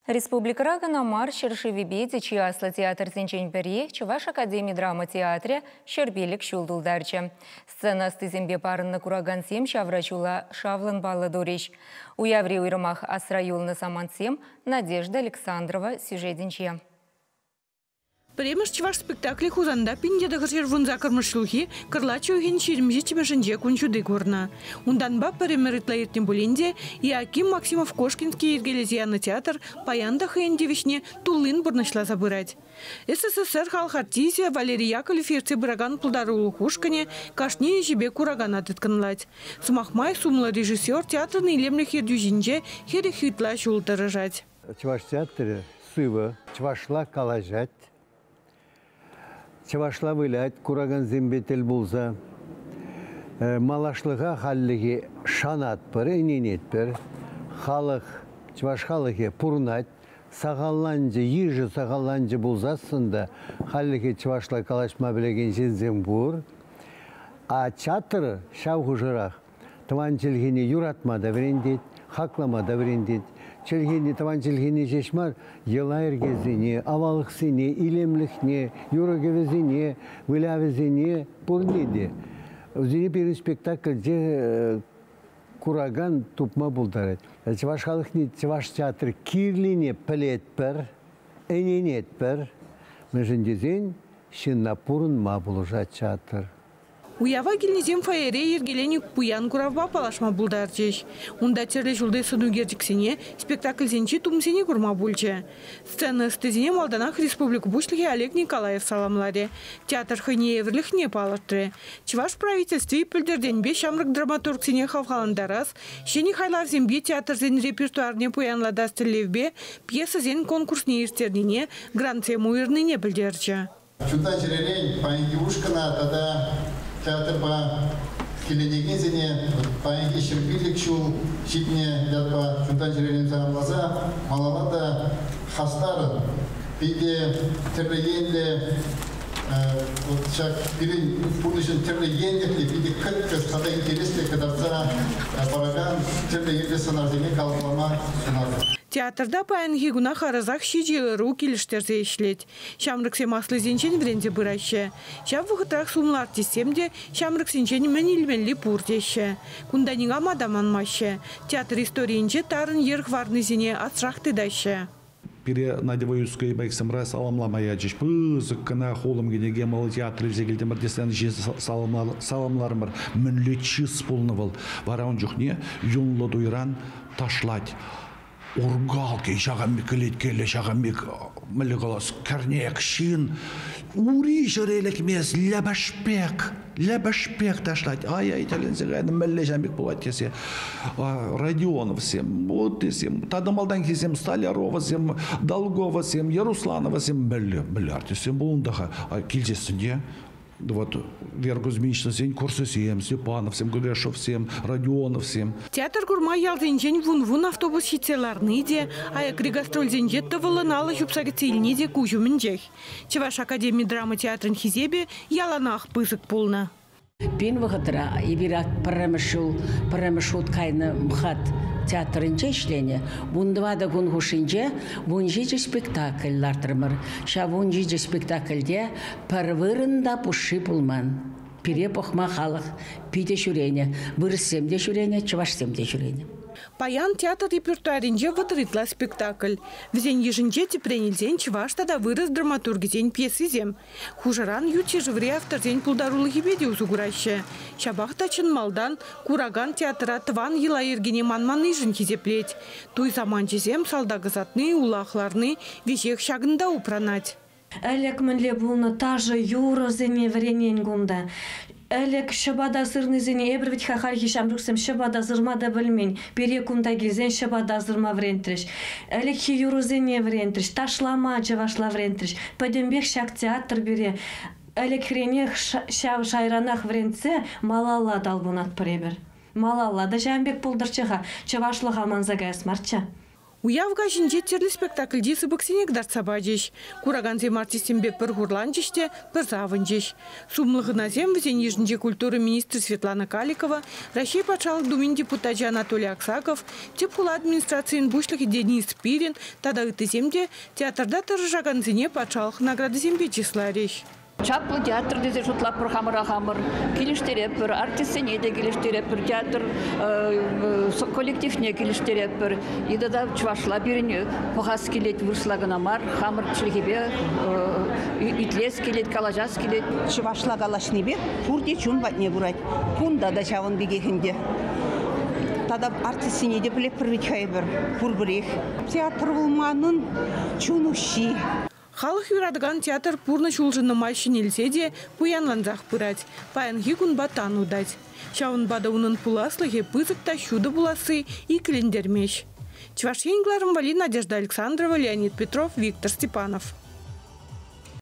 Республикара гынамар шыршывебе дичи аслы театр зенчен Чуваш Академии драма театре шербелік шулдулдарчы. Сцена стызембе парынны курагансем шаврачула шавлын балы дориш. Уяври уйрымах асраюлны самансем Надежда Александрова сюжетінче. Премьер чуваш спектакле хузанда пиндеда гыршер вунза кырмышлухи кырлачы уген шермжи чебешенже кунчуды горна. Ундан ба премьер итлаертен буленде Яким Максимов Кошкинский ергелезиянный театр паянда хендевишне тулын бурнашла забырать. СССР халк артисия Валерий Яковлев ерце бұраган пулдары улухушкане кашне жебе кураган атытканлать. Сумахмай сумлы режиссер театрный илемлих ердюжинже хере хютла шултырыжать. Чуваш театре сывы, чувашла калажать. Чавашла вылять, кураган зембетел булза. Малашлыға халлыге шанат пыр, эненет пыр. Халық, чаваш халыге пурнать. Сағаланжы, ежі сағаланжы булзасында халлыге чавашла калашма білеген жензем бур. А чатыр шауғы жырақ. Таван челгені юратма да верендет, хаклама да верендет. Челгені, таван челгені жешмар, елайыргезіне, авалықсіне, илемлікне, юрагевезіне, вылявезіне, пурнеде. Өзіне бір спектакльде кураган тупма бұлдарет. Чаваш халықне, чаваш театр кирліне пілет пір, әненет пір. Мәжіндезен, шынна пурын ма бұлыжа театр. Уява келнезем фаере ергелени пуян куравба палашма булдарчеш. Унда терле жулды сыну герчиксене спектакль зенчи тумсене курма бульче. Сцена стезине Малданах Республику Бушлихе Олег Николаев саламладе. Театр хыне еврлих не палаштре. Чуваш правительстве пілдерденбе шамрык драматург сене хавхаландарас, шени хайлар зембе театр зен репертуарне пуянлада стелевбе, пьеса зен конкурсне ерстернине, гранце муирныне пілдерче. Чунда жерелень паенги ушкана тада театр ба келедегезіне паенги шербилік шул шитне ядба чунда жерелень санамлаза малалада хастарын биде терлегенде чак бирин пунишин терлегендекли биде кыт-кыт када интересле кадарца параган терлегенде санардене калыплама сунады. Театрда паянги гуна харазах шиджи ру килиштерзе ишлет. Шамрыксе маслы зенчен вренде быраща. Шав вахытрах сумлы артистемде шамрык сенчен менилменли пурдеще. Кунданига мадаман маще. Театр историинче тарын ерх варны зене ацрахты даща. Пире надеваюская байксамра саламламая жеш. Пызык кына холым генеге малы театры зегелдемір десен жес саламларымыр. Мүнлетшіс полнывыл. Вараун жүхне юнлы дуйран ташлать. Ургалки, шағамик келеткелі, шағамик мүлі қалас, кәрнек, шин, ури жырелік мез, ләбәшпек ташлать. Ай, тәленсіғайны мүлі жәмік болады десе. Радионов сем, вот десем, Тадымалдан кезем, Столярова сем, Долгова сем, Ярусланова сем, мүлі артисем болындағы келжесінде. Вот Вергузмичный сень, Курсы сем, Степанов сем, Гулешов сем, Радионов сем. Театр курма ялзенчен вун автобус хитселарны де, аяк регастроль зенчетті вылыналы жупсагетсельне де кужу мінжех. Чуваш Академии драмы театрын хизебе яланах пызык полна. Пен вғытыра, ебирак парамышут кайны мхат театрынче ішлене, бұндывада күн хушинче, бұнжиджі спектакль лартырмыр. Ша бұнжиджі спектакльде парвырында пұшы пулман. Пире похма халық, пиде жүрене, вырыссемде жүрене, чывашсемде жүрене. Паян театр репертуаринче вытырытла спектакль. Взен ежинче тепренелзен чываштада вырыс драматургизен пьесызем. Хужаран ючи живре авторзен пулдарулы хибеде узугураща. Шабахта Малдан кураган театра тыван ела ергене манманы жын хизеплеть. Туй заманчизем салдагызатны, улахларны, вешех шагында упранать. Әлек мінле бұлны тажы юры зене вренен гунда. Әлек шыбада зырны зене эбірвіт хахархи шамруксым шыбада зырмада білмен. Бере кунда келзен шыбада зырма врентріш. Әлек хи юры зене врентріш. Ташлама жавашла врентріш. Пәдембек шак театр бере. Әлек хренех шав шайранах вренце малалла далбунат пребер. Малалла да жамбек пулдырчыға чывашлыға манзага асмарча. Уявга жинже терлі спектакльде сыбықсенек дарцабадеш. Кураганзем артистембе пір хурланчеште, пір завынчеш. Сумлығыназем візен ежінже культуры министр Светлана Каликова, Россия патшалық думин депутаты Анатолий Аксаков, тепкула администрациян бушлығы Денис Пирин, тада үтіземде театрда тұржаганзене патшалық награды зембе числареш. Чаплы театр дезе шутла пыр хамыр, келіштереппір, артистсене де келіштереппір, театр коллективне келіштереппір. Идада чувашла біріне пұғас келет вұрслагынамар, хамыр чілгебе, үтлес келет, калажас келет. Чувашла калашны бе, пұрде чун батне бұрайд, пунда да чавын бігехінде. Тада артистсене де білек бір бітхайбір, пұр бірек. Театр болманын чунуши. Халық юрадыган театр пурны чулжыны мальшын елсе де пуянланзақ пырать, паянги күнба тану дать. Шауын бада унын пуласлығы пызықта шуды буласы и кілендермеш. Чувашенгларым Вали, Надежда Александрова, Леонид Петров, Виктор Степанов.